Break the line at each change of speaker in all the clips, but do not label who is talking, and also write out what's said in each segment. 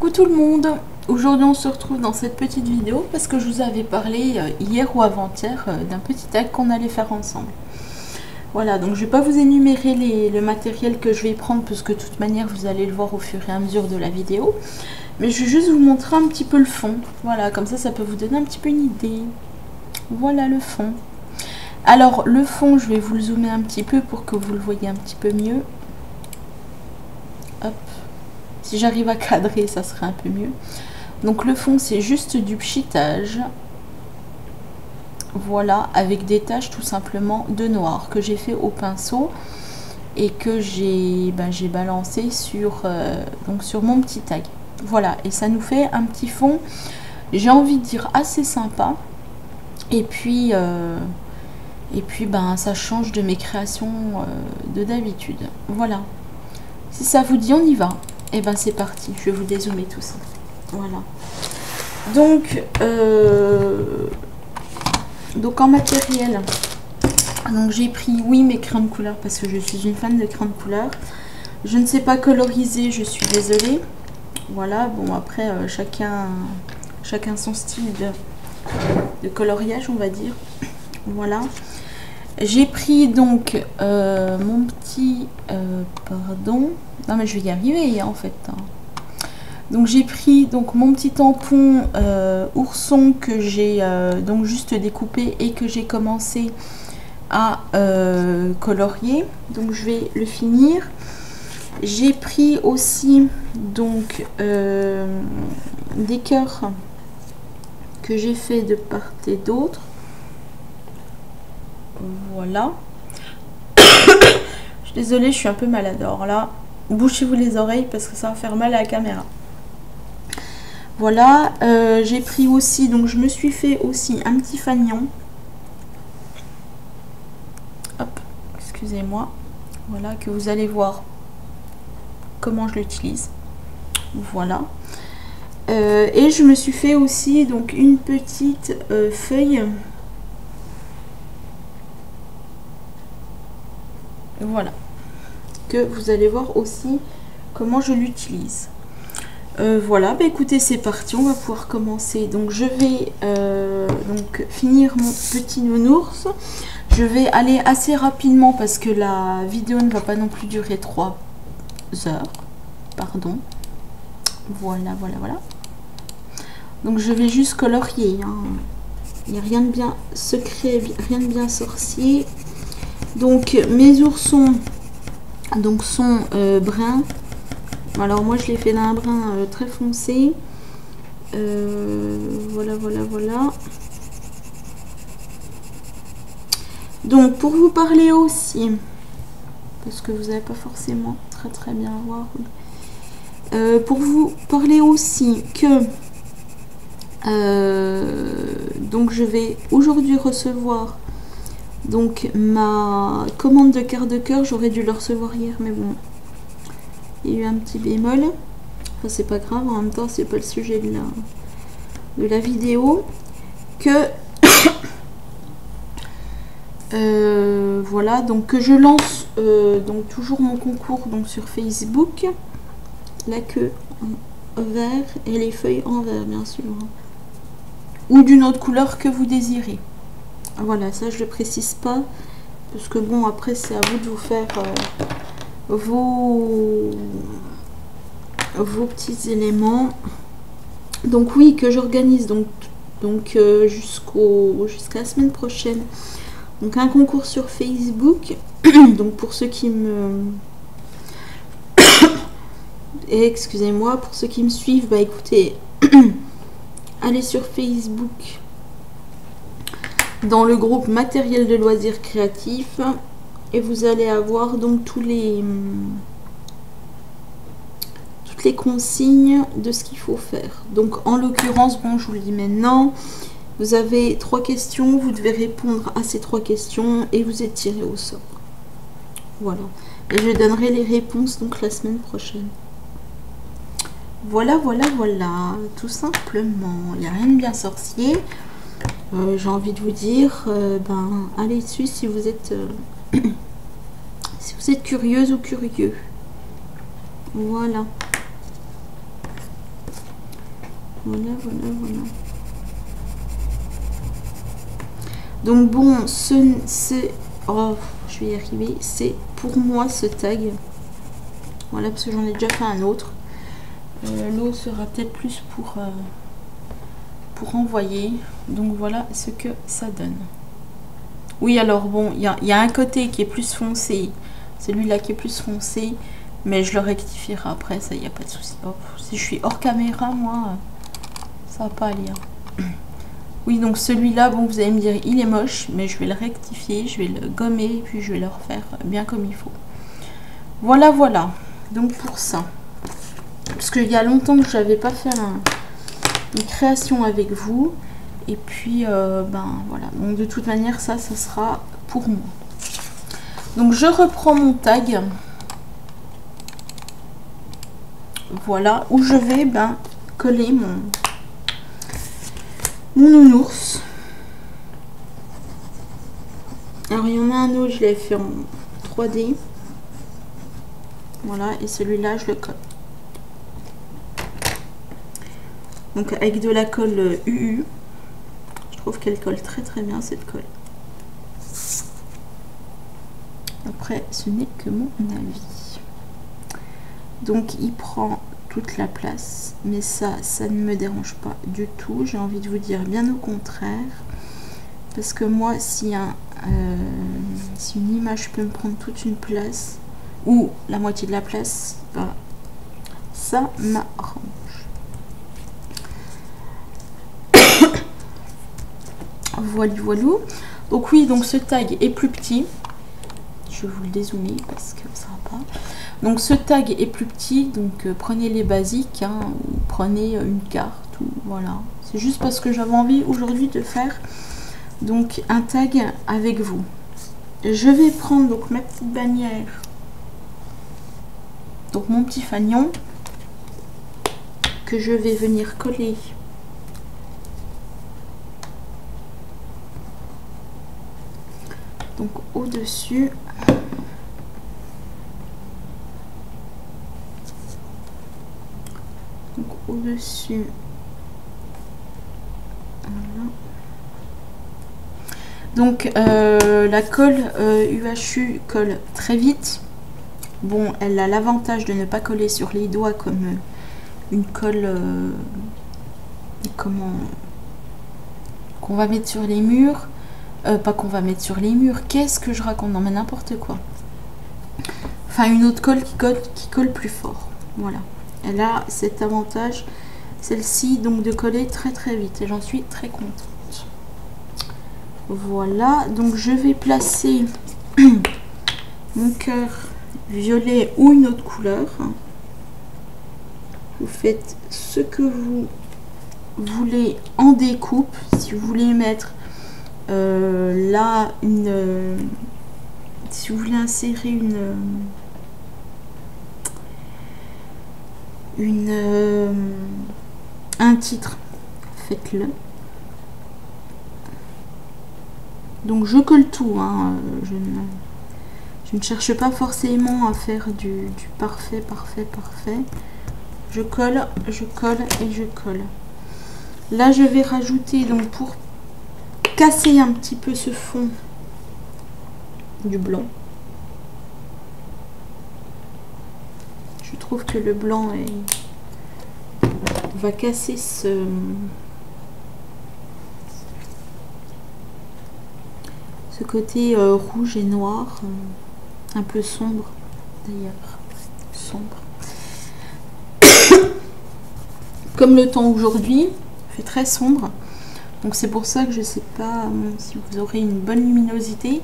Coucou tout le monde. Aujourd'hui on se retrouve dans cette petite vidéo parce que je vous avais parlé hier ou avant-hier d'un petit tag qu'on allait faire ensemble. Voilà, donc je vais pas vous énumérer le matériel que je vais prendre parce que de toute manière vous allez le voir au fur et à mesure de la vidéo. Mais je vais juste vous montrer un petit peu le fond. Voilà, comme ça peut vous donner un petit peu une idée. Voilà le fond. Alors le fond, je vais vous le zoomer un petit peu pour que vous le voyez un petit peu mieux. Hop. Si j'arrive à cadrer, ça serait un peu mieux. Donc le fond, c'est juste du pchitage. Voilà, avec des taches tout simplement de noir que j'ai fait au pinceau et que j'ai balancé sur mon petit tag. Voilà, et ça nous fait un petit fond, j'ai envie de dire assez sympa. Et puis ça change de mes créations de d'habitude. Voilà. Si ça vous dit, on y va. Et ben c'est parti, je vais vous dézoomer tout ça. Voilà. Donc en matériel, donc j'ai pris mes crayons de couleur parce que je suis une fan de crayons de couleur. Je ne sais pas coloriser, je suis désolée. Voilà, bon après chacun son style de coloriage, on va dire. Voilà. J'ai pris donc mon petit pardon. Non mais je vais y arriver en fait. Donc j'ai pris donc mon petit tampon ourson que j'ai donc juste découpé et que j'ai commencé à colorier. Donc je vais le finir. J'ai pris aussi donc des cœurs que j'ai fait de part et d'autre. Voilà. Je suis désolée, je suis un peu malade. Alors là, bouchez-vous les oreilles parce que ça va faire mal à la caméra. Voilà, j'ai pris aussi, donc je me suis fait aussi un petit fanion. Hop, excusez-moi. Voilà, que vous allez voir comment je l'utilise. Voilà. Et je me suis fait aussi donc une petite feuille. Voilà. Que vous allez voir aussi comment je l'utilise. Voilà, bah écoutez, c'est parti, on va pouvoir commencer. Donc je vais donc finir mon petit nounours. Je vais aller assez rapidement parce que la vidéo ne va pas non plus durer 3 heures. Pardon. Voilà. Donc je vais juste colorier. Hein. Il n'y a rien de bien secret, rien de bien sorcier. Donc mes oursons donc sont bruns. Alors moi je l'ai fait d'un brun très foncé. Voilà. Donc pour vous parler aussi, parce que vous n'allez pas forcément très bien voir, pour vous parler aussi que donc je vais aujourd'hui recevoir donc ma commande de quart de cœur. J'aurais dû le recevoir hier, mais bon. Il y a eu un petit bémol. Enfin, c'est pas grave, en même temps, c'est pas le sujet de la vidéo. Que voilà, donc que je lance donc toujours mon concours donc sur Facebook. La queue en vert et les feuilles en vert, bien sûr. Ou d'une autre couleur que vous désirez. Voilà, ça je le précise pas. Parce que bon, après, c'est à vous de vous faire vos petits éléments. Donc oui, que j'organise donc jusqu'à la semaine prochaine donc un concours sur Facebook. Donc pour ceux qui me excusez-moi, pour ceux qui me suivent, bah écoutez, allez sur Facebook dans le groupe matériel de loisirs créatifs et vous allez avoir donc toutes les consignes de ce qu'il faut faire. Donc en l'occurrence, bon, je vous le dis maintenant, vous avez 3 questions, vous devez répondre à ces 3 questions et vous êtes tiré au sort. Voilà, et je donnerai les réponses donc la semaine prochaine. Voilà, tout simplement. Il n'y a rien de bien sorcier. J'ai envie de vous dire, allez dessus si vous êtes si vous êtes curieuse ou curieux. Voilà. Voilà, voilà, voilà. Donc bon, c'est... Oh, je vais y arriver. C'est pour moi ce tag. Voilà, parce que j'en ai déjà fait un autre. L'eau sera peut-être plus pour envoyer. Donc voilà ce que ça donne. Oui, alors bon, il y a un côté qui est plus foncé. Celui-là qui est plus foncé. Mais je le rectifierai après, ça, il n'y a pas de souci. Oh, si je suis hors caméra, moi, ça va pas aller. Hein. Oui, donc celui-là, bon, vous allez me dire, il est moche, mais je vais le rectifier, je vais le gommer, et puis je vais le refaire bien comme il faut. Voilà, voilà. Donc pour ça. Parce qu'il y a longtemps que je n'avais pas fait une création avec vous. Et puis, ben voilà. Donc de toute manière, ça sera pour moi. Donc je reprends mon tag. Voilà, où je vais coller mon nounours. Alors il y en a un autre, je l'ai fait en 3D. Voilà, et celui-là, je le colle. Donc avec de la colle UU. Je trouve qu'elle colle très très bien cette colle. Après, ce n'est que mon avis. Donc il prend toute la place, mais ça ne me dérange pas du tout. J'ai envie de vous dire bien au contraire, parce que moi, si une image peut me prendre toute une place ou la moitié de la place, ça m'arrange. Voilà, voilà. Donc oui, donc ce tag est plus petit. Je vais vous le dézoomer parce que ça va pas. Donc ce tag est plus petit, donc prenez les basiques, hein, ou prenez une carte, ou voilà. C'est juste parce que j'avais envie aujourd'hui de faire donc un tag avec vous. Je vais prendre donc ma petite bannière, donc mon petit fanion, que je vais venir coller donc au-dessus. Donc au-dessus. Voilà. Donc la colle UHU colle très vite. Bon, elle a l'avantage de ne pas coller sur les doigts comme une colle qu'on va mettre sur les murs. Pas qu'on va mettre sur les murs. Qu'est-ce que je raconte? Non, mais n'importe quoi. Enfin, une autre colle qui colle plus fort. Voilà. Elle a cet avantage, celle-ci, donc de coller très très vite. Et j'en suis très contente. Voilà. Donc je vais placer mon cœur violet ou une autre couleur. Vous faites ce que vous voulez en découpe. Si vous voulez mettre là si vous voulez insérer un titre, faites-le. Donc je colle tout, hein. Je ne cherche pas forcément à faire du parfait, parfait, parfait. Je colle et je colle. Là je vais rajouter, donc pour casser un petit peu ce fond, du blanc. Je trouve que le blanc va casser ce côté rouge et noir, un peu sombre d'ailleurs, sombre. Comme le temps aujourd'hui fait très sombre, donc c'est pour ça que je sais pas si vous aurez une bonne luminosité.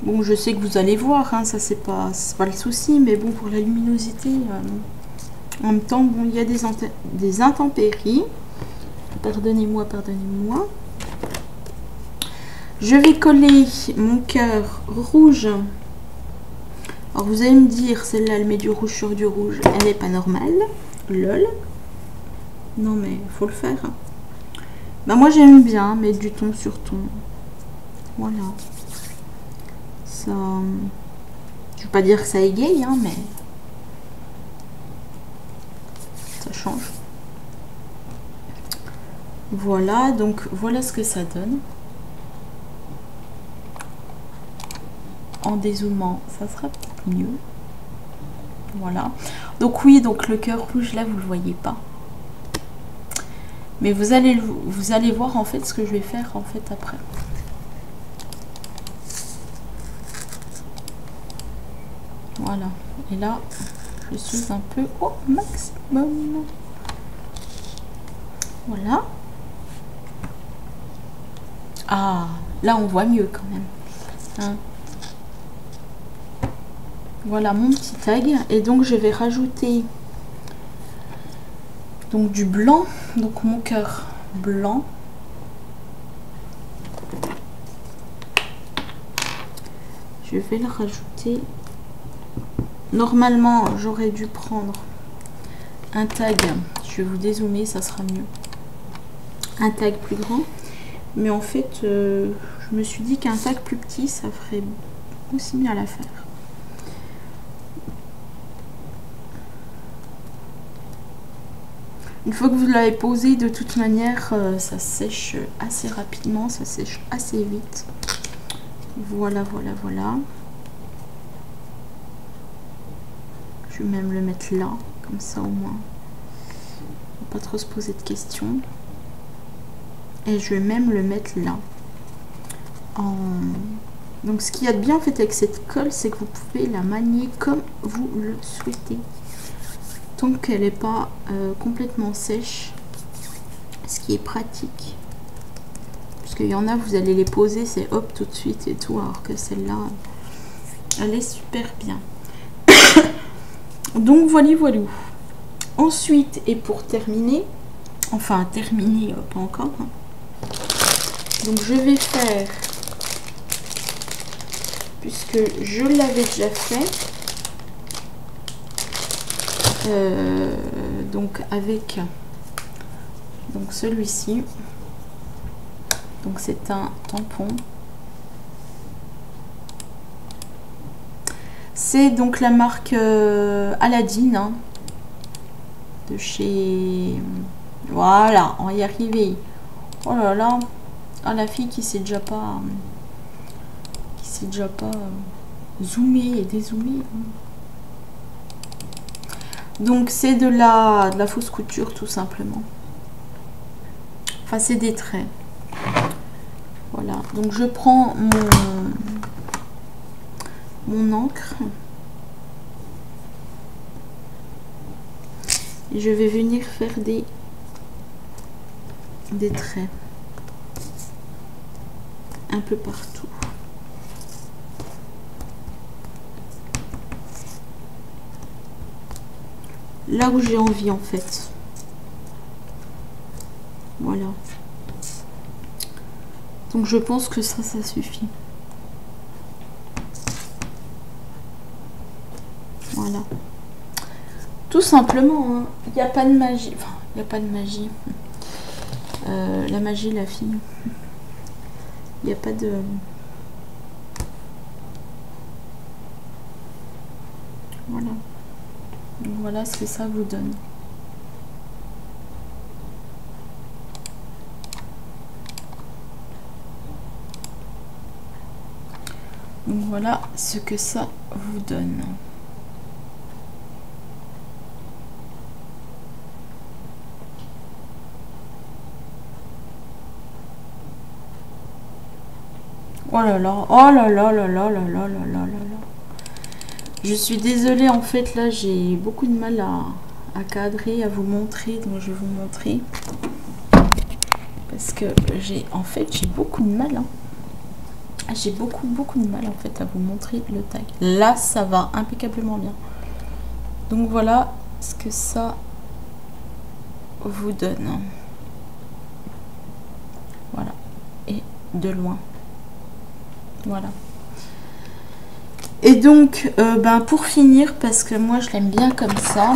Bon, je sais que vous allez voir, hein, ça c'est pas le souci, mais bon, pour la luminosité, en même temps, bon, il y a des intempéries. Pardonnez-moi, pardonnez-moi. Je vais coller mon cœur rouge. Alors vous allez me dire, celle-là, elle met du rouge sur du rouge, elle n'est pas normale. Lol. Non mais il faut le faire. Ben, moi j'aime bien mettre du ton sur ton. Voilà. Ça, je ne veux pas dire que ça égaye, hein, mais ça change. Voilà, donc voilà ce que ça donne. En dézoomant, ça sera peut-être mieux. Voilà. Donc oui, donc le cœur rouge, là, vous le voyez pas. Mais vous allez voir en fait ce que je vais faire en fait après. Voilà. Et là, je suis un peu au maximum. Voilà. Ah, là on voit mieux quand même. Hein. Voilà mon petit tag. Et donc je vais rajouter donc du blanc. Donc mon cœur blanc. Je vais le rajouter. Normalement, j'aurais dû prendre un tag. Je vais vous dézoomer, ça sera mieux. Un tag plus grand. Mais en fait, je me suis dit qu'un tag plus petit, ça ferait aussi bien l'affaire. Une fois que vous l'avez posé, de toute manière, ça sèche assez rapidement, ça sèche assez vite. Voilà, voilà, voilà. Je vais même le mettre là, comme ça au moins. On va pas trop se poser de questions. Et je vais même le mettre là. Donc ce qu'il y a de bien en fait avec cette colle, c'est que vous pouvez la manier comme vous le souhaitez. Tant qu'elle n'est pas complètement sèche. Ce qui est pratique. Parce qu'il y en a, vous allez les poser, c'est hop tout de suite et tout. Alors que celle-là, elle est super bien. Donc voilà, voilà. Ensuite, et pour terminer, enfin terminer, pas encore. Hein. Donc je vais faire, puisque je l'avais déjà fait, donc avec donc celui-ci. Donc c'est un tampon. C'est donc la marque Aladdin, hein, de chez... Voilà, on va y arriver. Oh là là, ah, la fille qui sait déjà pas zoomer et dézoomer. Donc c'est de la fausse couture tout simplement. Enfin c'est des traits. Voilà, donc je prends mon encre et je vais venir faire des traits un peu partout. Là où j'ai envie en fait. Voilà. Donc je pense que ça suffit. Voilà. Tout simplement, il n'y a pas de magie. Enfin, il n'y a pas de magie. La magie, la fille. Il n'y a pas de... Voilà. Donc voilà ce que ça vous donne. Donc voilà ce que ça vous donne. Oh là là, oh là là là là là là là là là là. Je suis désolée, en fait, là, j'ai beaucoup de mal à cadrer, à vous montrer, donc je vais vous montrer. Parce que j'ai beaucoup de mal, hein. J'ai beaucoup de mal, en fait, à vous montrer le tag. Là, ça va impeccablement bien. Donc, voilà ce que ça vous donne. Voilà. Et de loin. Voilà. Et donc, pour finir, parce que moi, je l'aime bien comme ça.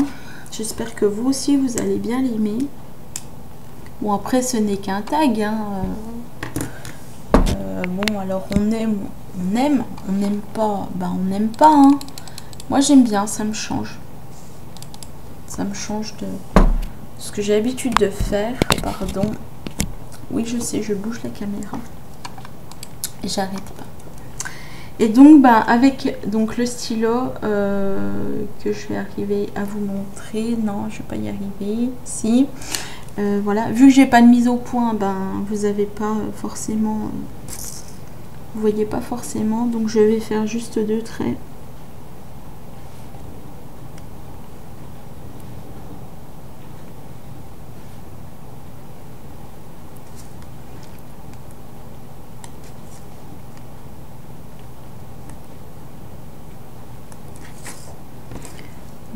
J'espère que vous aussi, vous allez bien l'aimer. Bon, après, ce n'est qu'un tag, hein. Bon, alors, on aime, on n'aime pas. On n'aime pas, hein. Moi, j'aime bien, ça me change. Ça me change de ce que j'ai l'habitude de faire. Pardon. Oui, je sais, je bouge la caméra. Et j'arrête pas. Et donc, bah, avec donc, le stylo que je vais arriver à vous montrer. Non, je vais pas y arriver. Si. Voilà. Vu que j'ai pas de mise au point, ben, vous avez pas forcément... vous voyez pas forcément. Donc, je vais faire juste 2 traits.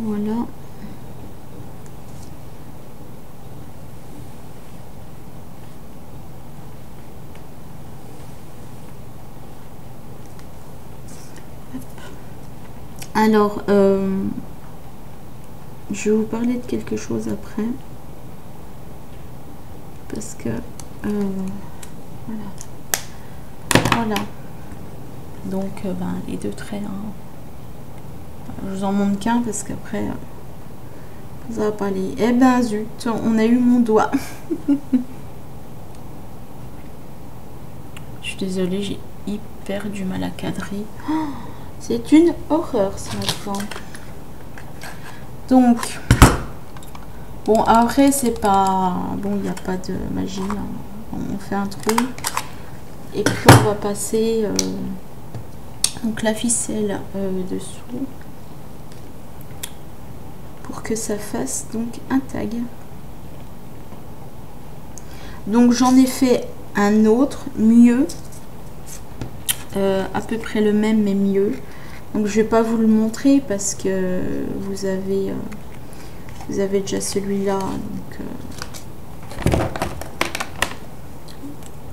Voilà. Alors, je vais vous parler de quelque chose après. Parce que, voilà. Voilà. Donc, ben, les 2 traits, hein. Je vous en montre qu'un parce qu'après, ça va pas aller. Eh ben, zut, on a eu mon doigt. Je suis désolée, j'ai hyper du mal à cadrer. Oh, c'est une horreur, ça, maintenant. Donc, bon, après, c'est pas... Bon, il n'y a pas de magie. Hein. On fait un trou. Et puis, on va passer donc la ficelle dessous. Pour que ça fasse donc un tag. Donc, j'en ai fait un autre, mieux. À peu près le même, mais mieux. Donc, je vais pas vous le montrer parce que vous avez déjà celui-là. Donc,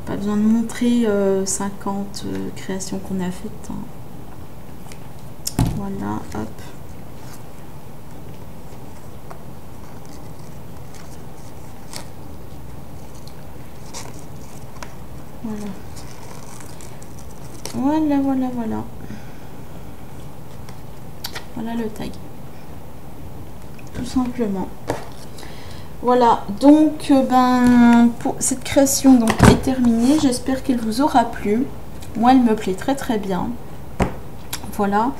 pas besoin de montrer 50 créations qu'on a faites. Hein. Voilà, hop. Voilà. Voilà, voilà, voilà. Voilà le tag. Tout simplement. Voilà, donc ben pour cette création donc est terminée. J'espère qu'elle vous aura plu. Moi, elle me plaît très très bien. Voilà.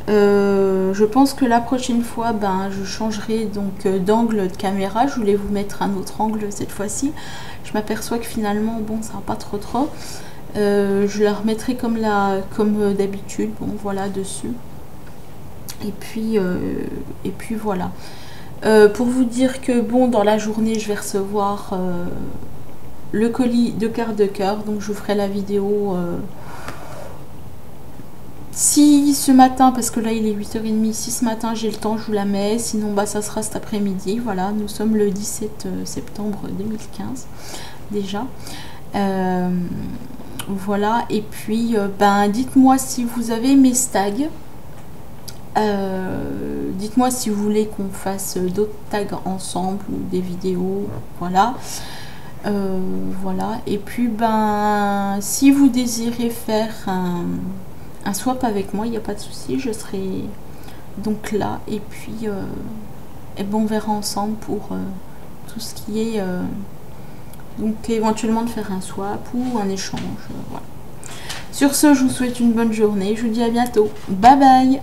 Je pense que la prochaine fois, ben, je changerai donc d'angle de caméra. Je voulais vous mettre un autre angle cette fois-ci. Je m'aperçois que finalement, bon, ça va pas trop. Je la remettrai comme d'habitude. Bon, voilà, dessus. Et puis voilà. Pour vous dire que bon, dans la journée, je vais recevoir le colis de carte de cœur. Donc, je vous ferai la vidéo. Si ce matin, parce que là il est 8h30, si ce matin j'ai le temps, je vous la mets. Sinon, bah, ça sera cet après-midi. Voilà, nous sommes le 17 septembre 2015 déjà. Voilà, et puis ben, dites-moi si vous avez mes tags. Dites-moi si vous voulez qu'on fasse d'autres tags ensemble ou des vidéos. Voilà. Voilà. Et puis, ben, si vous désirez faire un swap avec moi, il n'y a pas de souci, je serai donc là. Et puis, et bon, on verra ensemble pour tout ce qui est donc éventuellement de faire un swap ou un échange. Voilà. Sur ce, je vous souhaite une bonne journée. Je vous dis à bientôt. Bye bye.